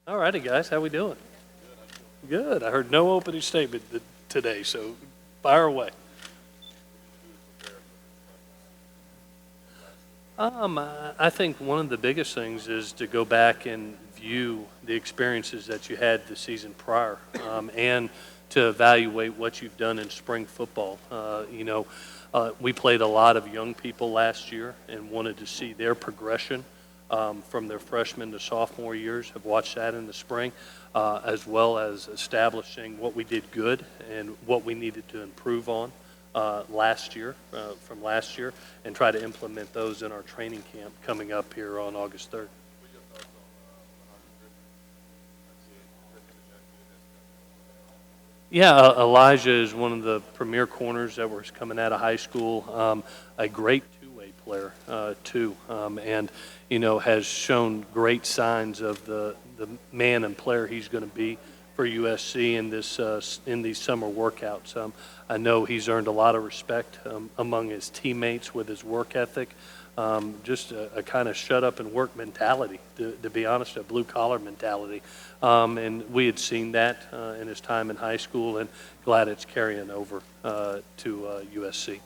All righty, guys. How we doing? Good. I heard no opening statement today, so fire away. I think one of the biggest things is to go back and view the experiences that you had the season prior, and to evaluate what you've done in spring football. We played a lot of young people last year and wanted to see their progression from their freshman to sophomore years. Have watched that in the spring, as well as establishing what we did good and what we needed to improve on from last year, and try to implement those in our training camp coming up here on August 3rd. Yeah, Elijah is one of the premier corners that was coming out of high school. A great two-way player, too, and has shown great signs of the man and player he's going to be for USC in these summer workouts. I know he's earned a lot of respect among his teammates with his work ethic. Just a kind of shut up and work mentality, to be honest, a blue collar mentality. And we had seen that in his time in high school, and glad it's carrying over to USC.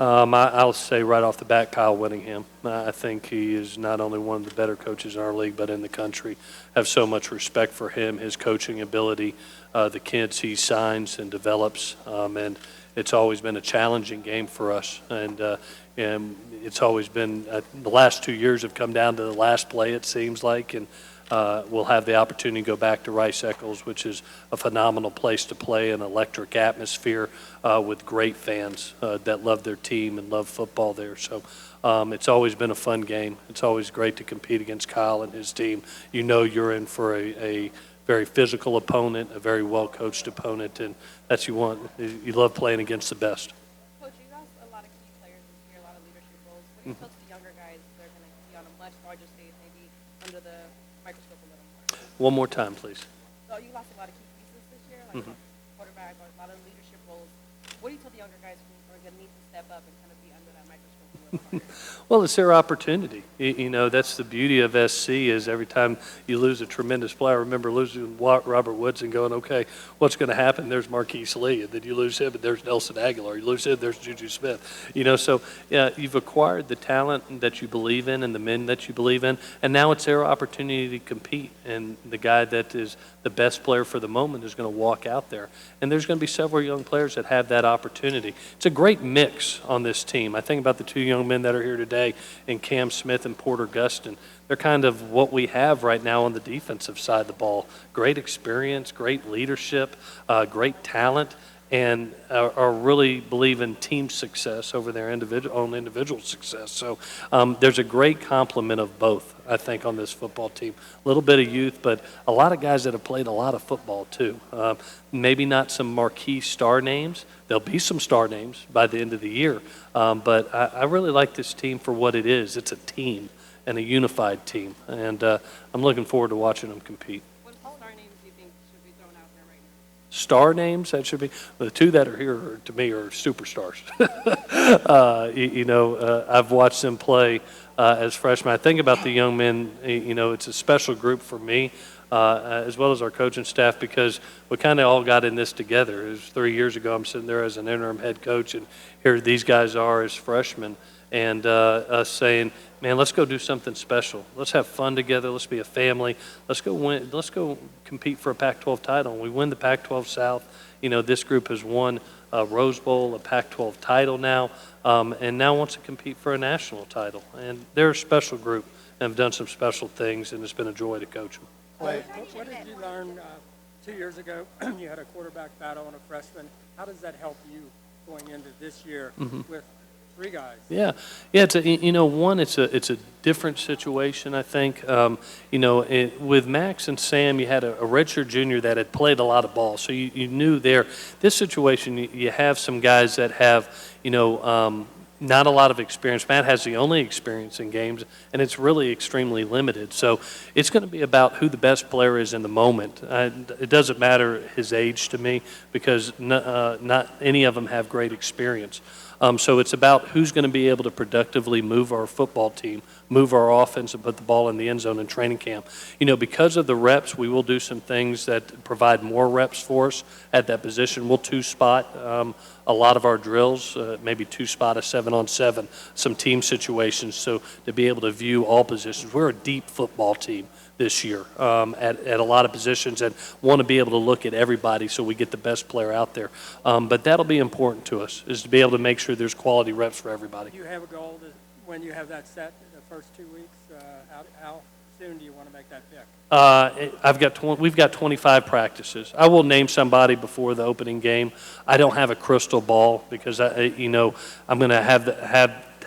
I'll say right off the bat, Kyle Whittingham. I think he is not only one of the better coaches in our league, but in the country. I have so much respect for him, his coaching ability, the kids he signs and develops, and it's always been a challenging game for us. And it's always been the last 2 years have come down to the last play, it seems like, and we'll have the opportunity to go back to Rice Eccles, which is a phenomenal place to play, an electric atmosphere with great fans that love their team and love football there. So it's always been a fun game. It's always great to compete against Kyle and his team. You're in for a very physical opponent, a very well-coached opponent, and that's you want. You love playing against the best. Coach, you lost a lot of key players this year, a lot of leadership roles. What do you tell to the younger guys they're going to be on a much larger stage, maybe under the microscope a little more? One more time, please. So you lost a lot of key pieces this year, like quarterback, or a lot of leadership roles. What do you tell the younger guys who are going to need to step up and kind of be under that microscope a little harder? Well, it's their opportunity. That's the beauty of SC is every time you lose a tremendous player. I remember losing Robert Woods and going, okay, what's going to happen? There's Marquise Lee, and then you lose him, and there's Nelson Aguilar. You lose him, there's Juju Smith. So you've acquired the talent that you believe in and the men that you believe in, and now it's their opportunity to compete. And the guy that is the best player for the moment is going to walk out there. And there's going to be several young players that have that opportunity. It's a great mix on this team. I think about the two young men that are here today, and Cam Smith and Porter Gustin. They're kind of what we have right now on the defensive side of the ball. Great experience, great leadership, great talent, and are really believe in team success over their individual success. So there's a great complement of both, I think, on this football team. A little bit of youth, but a lot of guys that have played a lot of football too. Maybe not some marquee star names. There'll be some star names by the end of the year, but I really like this team for what it is. It's a team and a unified team, and I'm looking forward to watching them compete. What star names do you think should be thrown out there right now? Star names, that should be the two that are here to me are superstars. I've watched them play as freshmen. I think about the young men. It's a special group for me, as well as our coaching staff, because we kind of all got in this together. It was 3 years ago. I'm sitting there as an interim head coach, and here these guys are as freshmen, and us saying, man, let's go do something special. Let's have fun together. Let's be a family. Let's go win. Let's go compete for a Pac-12 title. And we win the Pac-12 South. This group has won a Rose Bowl, a Pac-12 title now, and now wants to compete for a national title. And they're a special group and have done some special things, and it's been a joy to coach them. Clay, what did you learn 2 years ago? You had a quarterback battle and a freshman. How does that help you going into this year with three guys? Yeah. It's a different situation. I think with Max and Sam, you had a redshirt junior that had played a lot of ball, so you knew there. This situation, you have some guys that have not a lot of experience. Matt has the only experience in games, and it's really extremely limited. So it's going to be about who the best player is in the moment. It doesn't matter his age to me, because not any of them have great experience. So it's about who's going to be able to productively move our football team, move our offense, and put the ball in the end zone in training camp. Because of the reps, we will do some things that provide more reps for us at that position. We'll two-spot a lot of our drills, maybe two-spot a 7-on-7, some team situations, so to be able to view all positions. We're a deep football team this year at a lot of positions, and want to be able to look at everybody so we get the best player out there. But that'll be important to us, is to be able to make sure there's quality reps for everybody. Do you have a goal when you have that set the first 2 weeks? How soon do you want to make that pick? We've got 25 practices. I will name somebody before the opening game. I don't have a crystal ball because I'm going to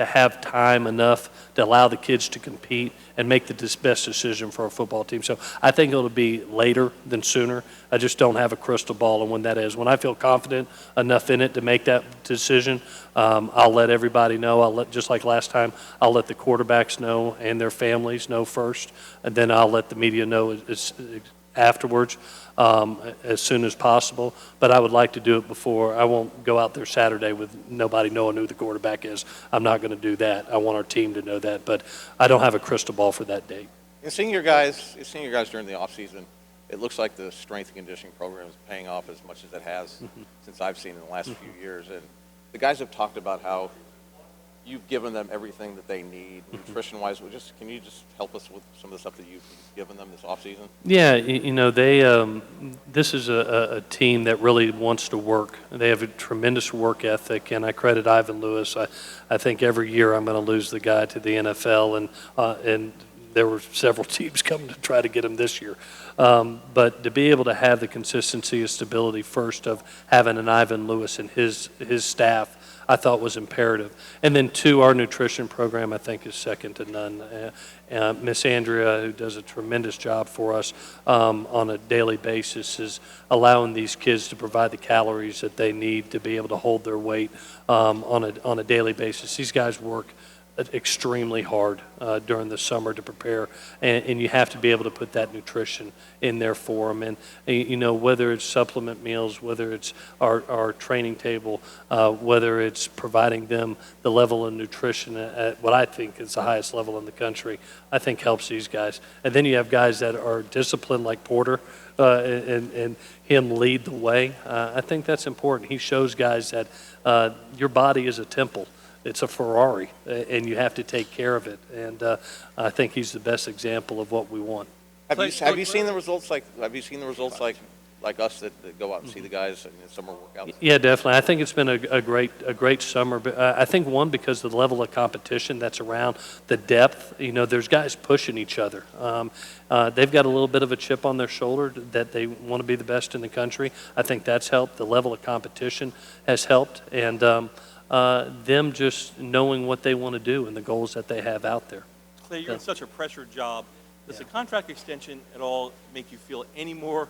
have time enough to allow the kids to compete and make the best decision for our football team. So I think it'll be later than sooner. I just don't have a crystal ball on when that is. When I feel confident enough in it to make that decision, I'll let everybody know. Just like last time, I'll let the quarterbacks know and their families know first, and then I'll let the media know afterwards as soon as possible. But I would like to do it before. I won't go out there Saturday with nobody knowing who the quarterback is. I'm not going to do that. I want our team to know that, but I don't have a crystal ball for that date. And seeing your guys during the offseason, it looks like the strength and conditioning program is paying off as much as it has since I've seen in the last few years. And the guys have talked about how you've given them everything that they need, nutrition-wise. Can you just help us with some of the stuff that you've given them this offseason? Yeah, this is a team that really wants to work. They have a tremendous work ethic, and I credit Ivan Lewis. I think every year I'm going to lose the guy to the NFL, and there were several teams coming to try to get him this year. But to be able to have the consistency and stability first of having an Ivan Lewis and his staff, I thought was imperative. And then two, our nutrition program I think is second to none. Miss Andrea, who does a tremendous job for us on a daily basis, is allowing these kids to provide the calories that they need to be able to hold their weight on a daily basis. These guys work extremely hard during the summer to prepare, and you have to be able to put that nutrition in there for them. And whether it's supplement meals, whether it's our training table, whether it's providing them the level of nutrition at what I think is the highest level in the country, I think helps these guys. And then you have guys that are disciplined like Porter, and him lead the way. I think that's important. He shows guys that your body is a temple. It's a Ferrari, and you have to take care of it. And I think he's the best example of what we want. Have you seen the results like us that go out and see the guys in summer workouts? Yeah, definitely. I think it's been a great summer. But I think one, because of the level of competition that's around, the depth. There's guys pushing each other. They've got a little bit of a chip on their shoulder that they want to be the best in the country. I think that's helped. The level of competition has helped, and them just knowing what they want to do and the goals that they have out there. Clay, you're in such a pressured job. Does the contract extension at all make you feel any more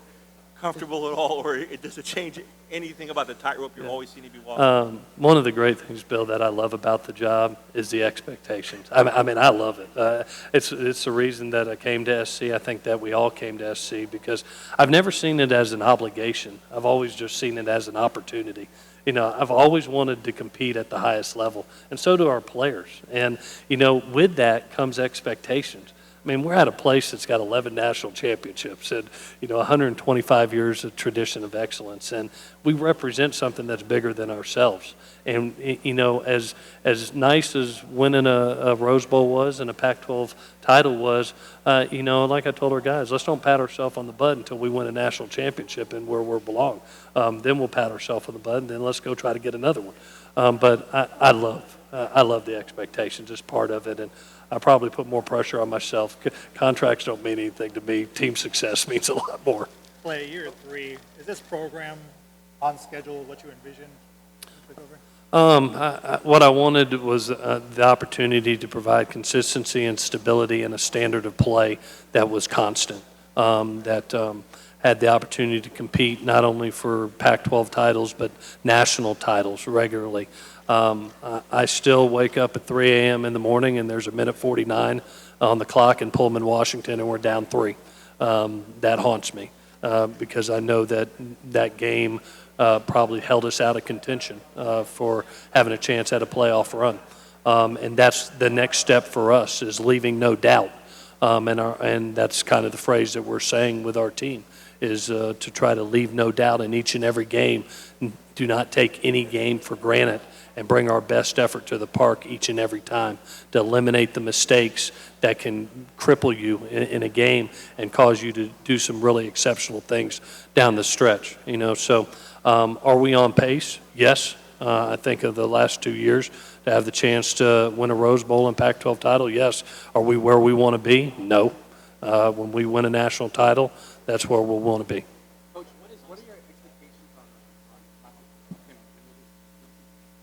comfortable at all, or does it change anything about the tightrope you're always seem to be walking? One of the great things, Bill, that I love about the job is the expectations. I mean, I love it. It's the reason that I came to SC. I think that we all came to SC because I've never seen it as an obligation. I've always just seen it as an opportunity. I've always wanted to compete at the highest level, and so do our players. And, with that comes expectations. I mean, we're at a place that's got 11 national championships and, 125 years of tradition of excellence. And we represent something that's bigger than ourselves. And, as nice as winning a Rose Bowl was and a Pac-12 title was, like I told our guys, let's don't pat ourselves on the butt until we win a national championship and where we belong. Then we'll pat ourselves on the butt, and then let's go try to get another one. But I love the expectations as part of it. And I probably put more pressure on myself. Contracts don't mean anything to me. Team success means a lot more. Clay, year 3, is this program on schedule, what you envisioned when you took over? What I wanted was the opportunity to provide consistency and stability and a standard of play that was constant, that had the opportunity to compete not only for Pac-12 titles but national titles regularly. I still wake up at 3 a.m. in the morning and there's a minute 49 on the clock in Pullman, Washington, and we're down 3. That haunts me. because I know that that game probably held us out of contention for having a chance at a playoff run. And that's the next step for us, is leaving no doubt. And that's kind of the phrase that we're saying with our team, is to try to leave no doubt in each and every game. Do not take any game for granted, and bring our best effort to the park each and every time to eliminate the mistakes that can cripple you in a game and cause you to do some really exceptional things down the stretch. So are we on pace? Yes. I think of the last 2 years to have the chance to win a Rose Bowl and Pac-12 title, yes. Are we where we want to be? No. When we win a national title, that's where we'll want to be. Coach, what are your expectations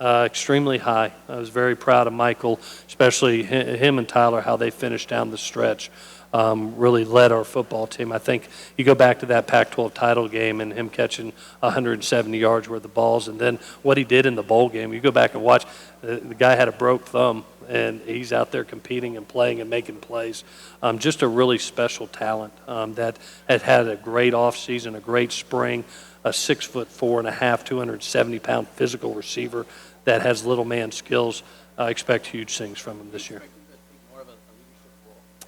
Extremely high. I was very proud of Michael, especially him and Tyler, how they finished down the stretch. Really led our football team. I think you go back to that Pac-12 title game and him catching 170 yards worth of balls, and then what he did in the bowl game. You go back and watch, the guy had a broke thumb, and he's out there competing and playing and making plays. Just a really special talent that had a great offseason, a great spring, a 6'4.5", 270-pound physical receiver that has little man skills. I expect huge things from him this year.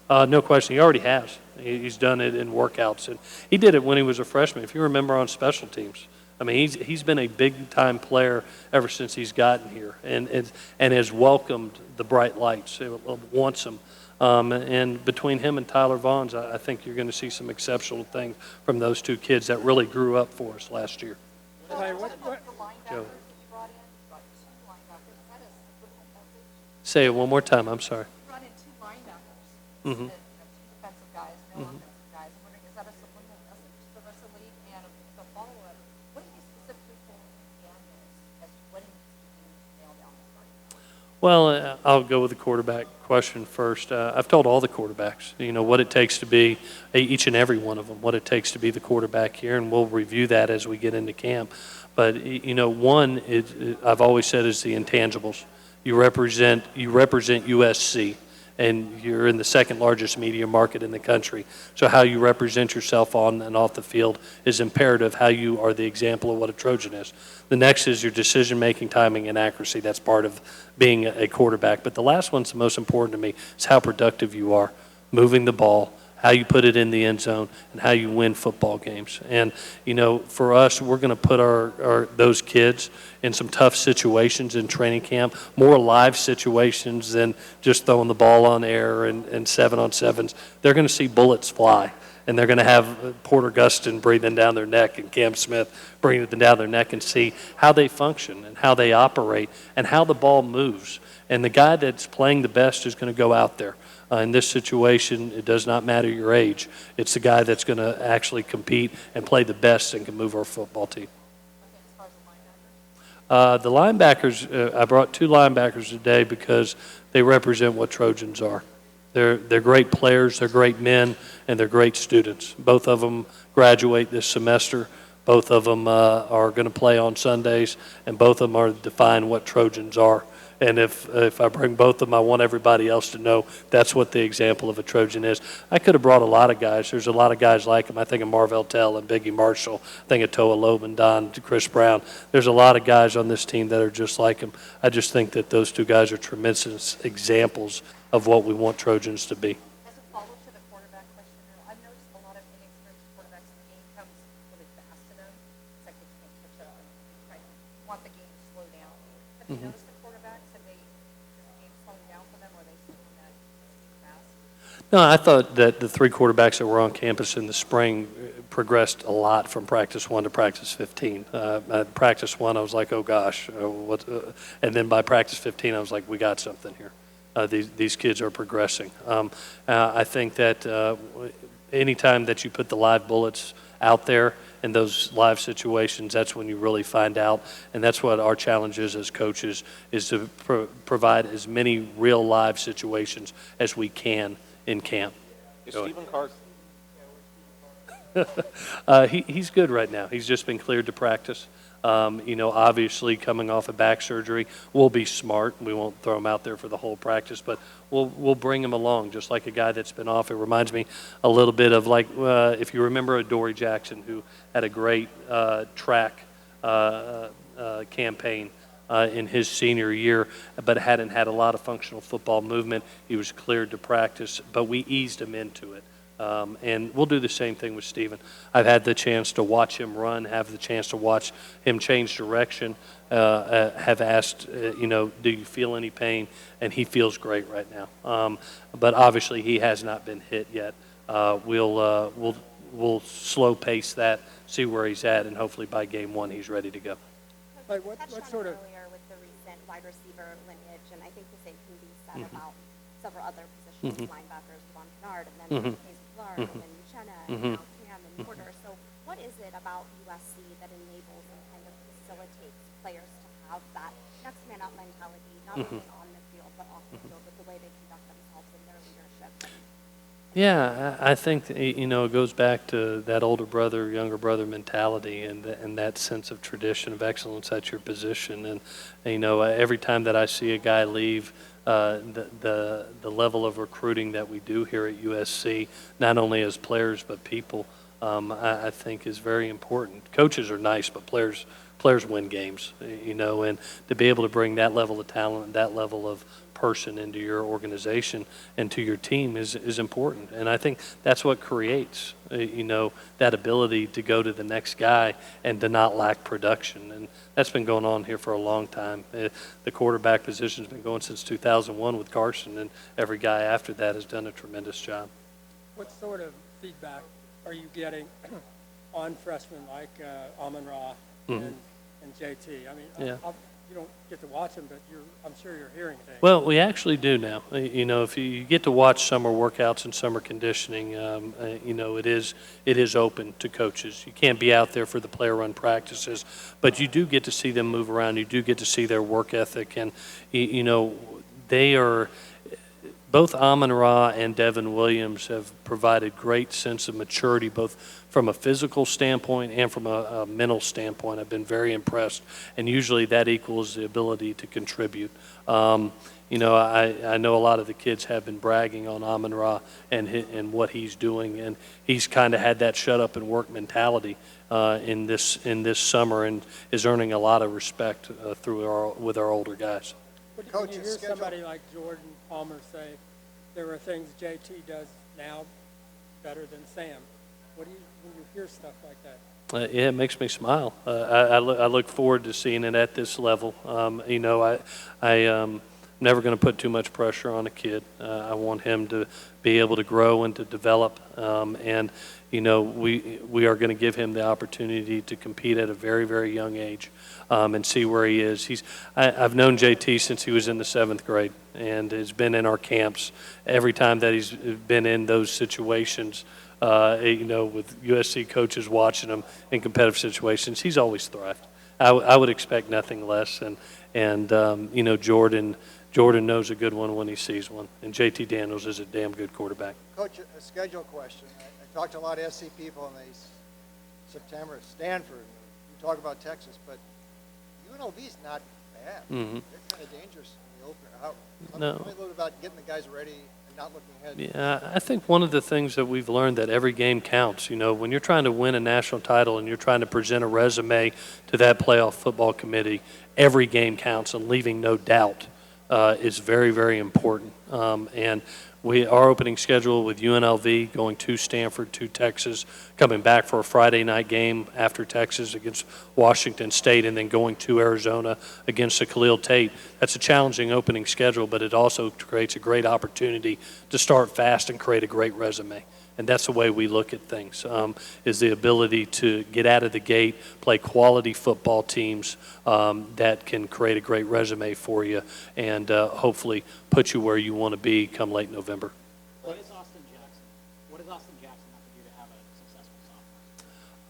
No question. He already has. He's done it in workouts, and he did it when he was a freshman. If you remember, on special teams. I mean, he's been a big-time player ever since he's gotten here, and has welcomed the bright lights. Wants them. And between him and Tyler Vaughns, I think you're going to see some exceptional things from those two kids that really grew up for us last year. Joe. Say it one more time. I'm sorry. Brought in 2 linebackers, Mm-hmm. two defensive guys, no offensive guys. I'm wondering, is that a subliminal message to the rest of the league? And the follow-up, what do you specifically told Daniels as to what he needs to do to nail down the starting? Well, I'll go with the quarterback question first. I've told all the quarterbacks, what it takes to be, each and every one of them, what it takes to be the quarterback here, and we'll review that as we get into camp. But, one, I've always said, is the intangibles. You represent USC, and you're in the second largest media market in the country. So how you represent yourself on and off the field is imperative, how you are the example of what a Trojan is. The next is your decision-making, timing, and accuracy. That's part of being a quarterback. But the last one's the most important to me, is how productive you are, moving the ball, how you put it in the end zone, and how you win football games. And, for us, we're going to put those kids in some tough situations in training camp, more live situations than just throwing the ball on air and 7-on-7s. They're going to see bullets fly, and they're going to have Porter Gustin breathing down their neck and Cam Smith breathing down their neck, and see how they function and how they operate and how the ball moves. And the guy that's playing the best is going to go out there. In this situation, it does not matter your age. It's the guy that's going to actually compete and play the best and can move our football team. The linebackers, I brought 2 linebackers today because they represent what Trojans are. They're great players, they're great men, and they're great students. Both of them graduate this semester. Both of them are going to play on Sundays, and both of them are define what Trojans are. And if I bring both of them, I want everybody else to know that's what the example of a Trojan is. I could have brought a lot of guys. There's a lot of guys like him. I think of Marvell Tell and Biggie Marshall. I think of Toa Loban, Don, Chris Brown. There's a lot of guys on this team that are just like him. I just think that those 2 guys are tremendous examples of what we want Trojans to be. As a follow-up to the quarterback question, I've noticed a lot of inexperienced quarterbacks in the game comes really fast to them. It's like they can't catch up and want the game to slow down. Have you noticed the quarterbacks? Have they, is the game slowing down for them, or are they still in that fast? No, I thought that the 3 quarterbacks that were on campus in the spring progressed a lot from practice 1 to practice 15. At practice 1, I was like, oh gosh, and then by practice 15, I was like, we got something here. These kids are progressing. I think that anytime that you put the live bullets out there in those live situations, that's when you really find out. And that's what our challenge is as coaches, is to provide as many real live situations as we can in camp. Is Stephen Carr? He's good right now. He's just been cleared to practice. Obviously coming off of back surgery, we'll be smart. We won't throw him out there for the whole practice, but we'll bring him along just like a guy that's been off. It reminds me a little bit of like if you remember Adoree Jackson, who had a great track campaign in his senior year, but hadn't had a lot of functional football movement. He was cleared to practice, but we eased him into it. And we'll do the same thing with Steven. I've had the chance to watch him run, have the chance to watch him change direction, have asked, do you feel any pain? And he feels great right now. But obviously he has not been hit yet. We'll slow pace that, see where he's at, and hopefully by game one he's ready to go. Like what Touched on sort of earlier with the recent wide receiver lineage, and I think the same can be said about several other positions, linebackers, Devon Kennard, and then Casey Clark, and then Uchenna, and now Cam and Porter. So what is it about USC that enables and kind of facilitates players to have that next man up mentality, not only on the field, but off the field, with the way they conduct themselves in their leadership? Yeah, I think, it goes back to that older brother, younger brother mentality and that sense of tradition of excellence at your position. And, every time that I see a guy leave, the level of recruiting that we do here at USC, not only as players but people, I think is very important. Coaches are nice, but players win games, and to be able to bring that level of talent, that level of person into your organization and to your team is important. And I think that's what creates, that ability to go to the next guy and to not lack production. And that's been going on here for a long time. The quarterback position's been going since 2001 with Carson, and every guy after that has done a tremendous job. what sort of feedback are you getting on freshmen like Amon-Ra and JT? I mean, Yeah. you don't get to watch them, but I'm sure you're hearing things. Well, we actually do now. If you get to watch summer workouts and summer conditioning, it is open to coaches. You can't be out there for the player-run practices, but you do get to see them move around. You do get to see their work ethic, and they are. Both Amon-Ra and Devin Williams have provided great sense of maturity, both from a physical standpoint and from a mental standpoint. I've been very impressed, and usually that equals the ability to contribute. I know a lot of the kids have been bragging on Amon-Ra and what he's doing, and he's kind of had that shut up and work mentality in this summer, and is earning a lot of respect with our older guys. When you hear somebody like Jordan Palmer say there are things JT does now better than Sam, when you hear stuff like that? Yeah, it makes me smile. I look forward to seeing it at this level. I'm never going to put too much pressure on a kid. I want him to be able to grow and to develop. And we are going to give him the opportunity to compete at a very, very young age and see where he is. I've known JT since he was in the 7th grade and has been in our camps every time that he's been in those situations. With USC coaches watching him in competitive situations, he's always thrived. I would expect nothing less. And Jordan knows a good one when he sees one. And JT Daniels is a damn good quarterback. Coach, a schedule question. I talked to a lot of SC people in September at Stanford. You talk about Texas, but UNLV's not bad. They're kind of dangerous in the opener. Tell me a little bit about getting the guys ready and not looking ahead. Yeah, I think one of the things that we've learned that every game counts. When you're trying to win a national title and you're trying to present a resume to that playoff football committee, every game counts, and leaving no doubt is very, very important. And our opening schedule with UNLV, going to Stanford, to Texas, coming back for a Friday night game after Texas against Washington State, and then going to Arizona against the Khalil Tate. That's a challenging opening schedule, but it also creates a great opportunity to start fast and create a great resume. And that's the way we look at things, is the ability to get out of the gate, play quality football teams that can create a great resume for you and hopefully put you where you want to be come late November. What is Austin Jackson? What does Austin Jackson have to do to have a successful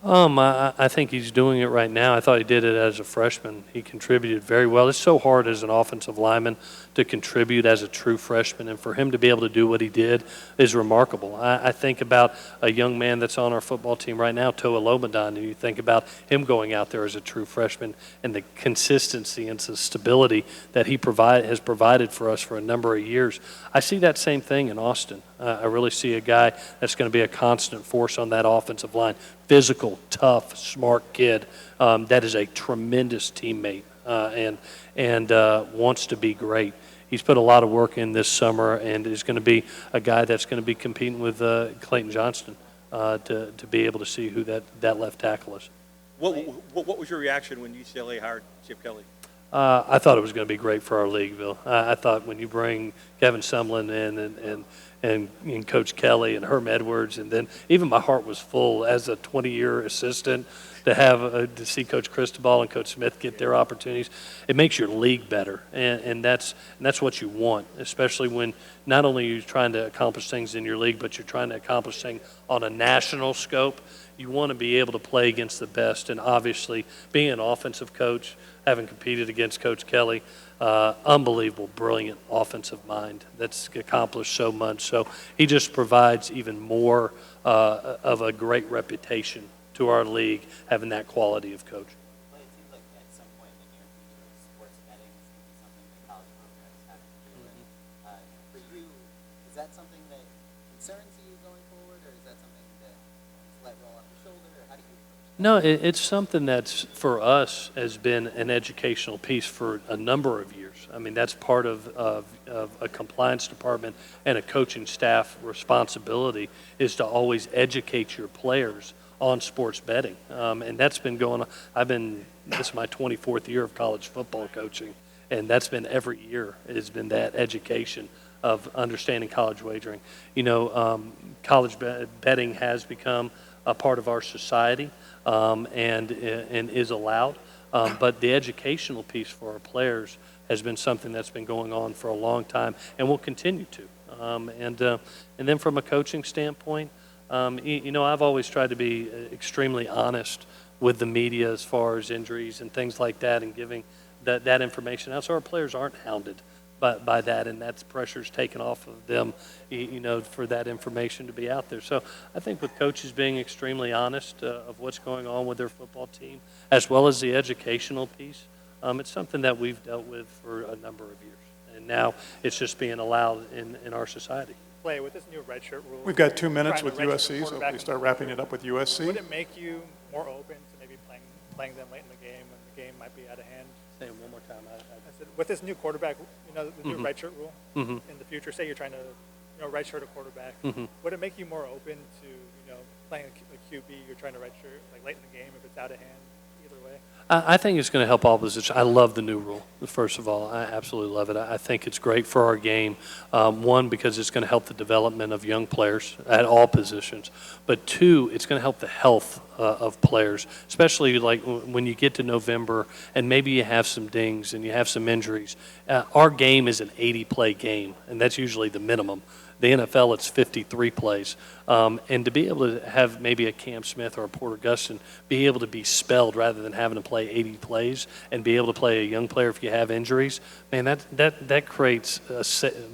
I think he's doing it right now. I thought he did it as a freshman. He contributed very well. It's so hard as an offensive lineman to contribute as a true freshman, and for him to be able to do what he did is remarkable. I think about a young man that's on our football team right now, Toa Lomadan, and you think about him going out there as a true freshman and the consistency and the stability that he has provided for us for a number of years. I see that same thing in Austin. I really see a guy that's going to be a constant force on that offensive line. Physical, tough, smart kid that is a tremendous teammate and wants to be great. He's put a lot of work in this summer and is going to be a guy that's going to be competing with Clayton Johnston to be able to see who that left tackle is. What was your reaction when UCLA hired Chip Kelly? I thought it was going to be great for our league, Bill. I thought when you bring Kevin Sumlin in and Coach Kelly and Herm Edwards, and then even my heart was full as a 20-year assistant to see Coach Cristobal and Coach Smith get their opportunities. It makes your league better, and that's what you want, especially when not only are you trying to accomplish things in your league, but you're trying to accomplish things on a national scope. You want to be able to play against the best, and obviously being an offensive coach, having competed against Coach Kelly, unbelievable, brilliant offensive mind that's accomplished so much. So he just provides even more of a great reputation to our league, having that quality of coach. But it seems like at some point in the near future, sports betting is going to be something that college programs have to do. And for you, is that something that concerns you going forward, or is that something that you let roll off your shoulder, or how do you approach that? No, it's something that's, for us, has been an educational piece for a number of years. I mean, that's part of a compliance department and a coaching staff responsibility is to always educate your players on sports betting. And that's been going on. This is my 24th year of college football coaching, and that's been every year. It's been that education of understanding college wagering. You know, college betting has become a part of our society and is allowed. But the educational piece for our players has been something that's been going on for a long time and will continue to. And then from a coaching standpoint, you know, I've always tried to be extremely honest with the media as far as injuries and things like that and giving that information out so our players aren't hounded by that, and that pressure's taken off of them, you know, for that information to be out there. So I think with coaches being extremely honest of what's going on with their football team, as well as the educational piece, it's something that we've dealt with for a number of years. And now it's just being allowed in our society. Play with this new redshirt rule. We've got 2 minutes trying with to redshirt USC, so quarterback we start wrapping it up with USC. Would it make you more open to maybe playing them late in the game when the game might be out of hand? Say it one more time. I said, with this new quarterback, you know, the new redshirt rule in the future, say you're trying to, you know, redshirt a quarterback, would it make you more open to, you know, playing a QB, you're trying to redshirt like late in the game if it's out of hand, either way? I think it's going to help all positions. I love the new rule, first of all. I absolutely love it. I think it's great for our game. One, because it's going to help the development of young players at all positions. But two, it's going to help the health of players, especially like when you get to November and maybe you have some dings and you have some injuries. Our game is an 80-play game, and that's usually the minimum. The NFL, it's 53 plays. And to be able to have maybe a Cam Smith or a Porter Gustin be able to be spelled rather than having to play 80 plays and be able to play a young player if you have injuries, man, that creates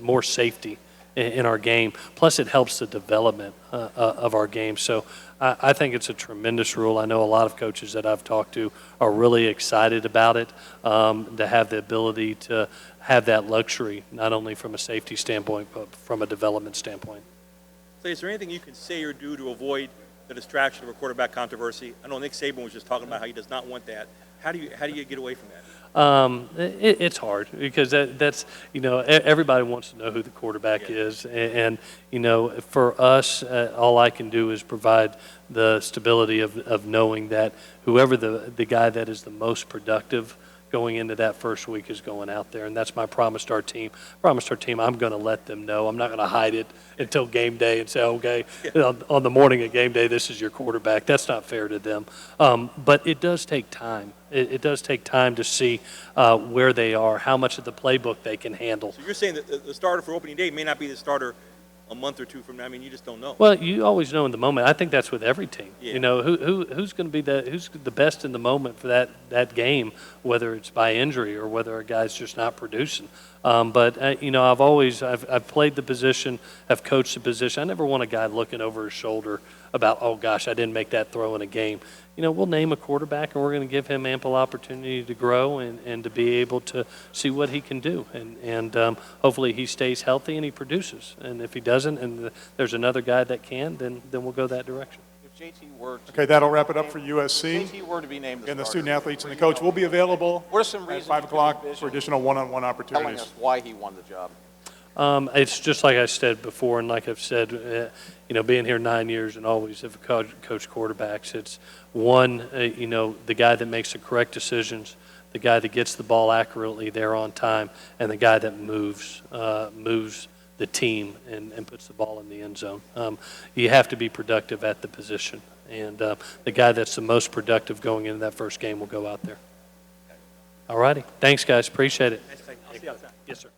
more safety in our game. Plus, it helps the development of our game. So I think it's a tremendous rule. I know a lot of coaches that I've talked to are really excited about it, to have the ability to have that luxury, not only from a safety standpoint, but from a development standpoint. So is there anything you can say or do to avoid the distraction of a quarterback controversy? I know Nick Saban was just talking about how he does not want that. How do you get away from that? It's hard because that's, you know, everybody wants to know who the quarterback is. And, you know, for us, all I can do is provide the stability of knowing that whoever the guy that is the most productive going into that first week is going out there, and that's my promise to our team. I'm going to let them know. I'm not going to hide it until game day and say, okay, on the morning of game day, this is your quarterback. That's not fair to them. But it does take time. It does take time to see where they are, how much of the playbook they can handle. So you're saying that the starter for opening day may not be the starter a month or two from now. I mean, you just don't know. Well, you always know in the moment. I think that's with every team. Yeah. You know, who's going to be who's the best in the moment for that game, whether it's by injury or whether a guy's just not producing. But you know, I've played the position, I've coached the position. I never want a guy looking over his shoulder about, oh gosh, I didn't make that throw in a game. You know, we'll name a quarterback and we're going to give him ample opportunity to grow and to be able to see what he can do. And hopefully he stays healthy and he produces. And if he doesn't and there's another guy that can, then we'll go that direction. If JT were to, Okay, that'll wrap it up for USC. JT were to be named the And the starter, student athletes and the coach will be available what are some at reasons 5 you o'clock envision for additional one-on-one telling opportunities. us why he won the job? It's just like I said before, and like I've said, you know, being here 9 years and always have coached quarterbacks, it's one, you know, the guy that makes the correct decisions, the guy that gets the ball accurately there on time, and the guy that moves the team and puts the ball in the end zone. You have to be productive at the position, and the guy that's the most productive going into that first game will go out there. All righty. Thanks, guys. Appreciate it. I'll see you outside. Yes, sir.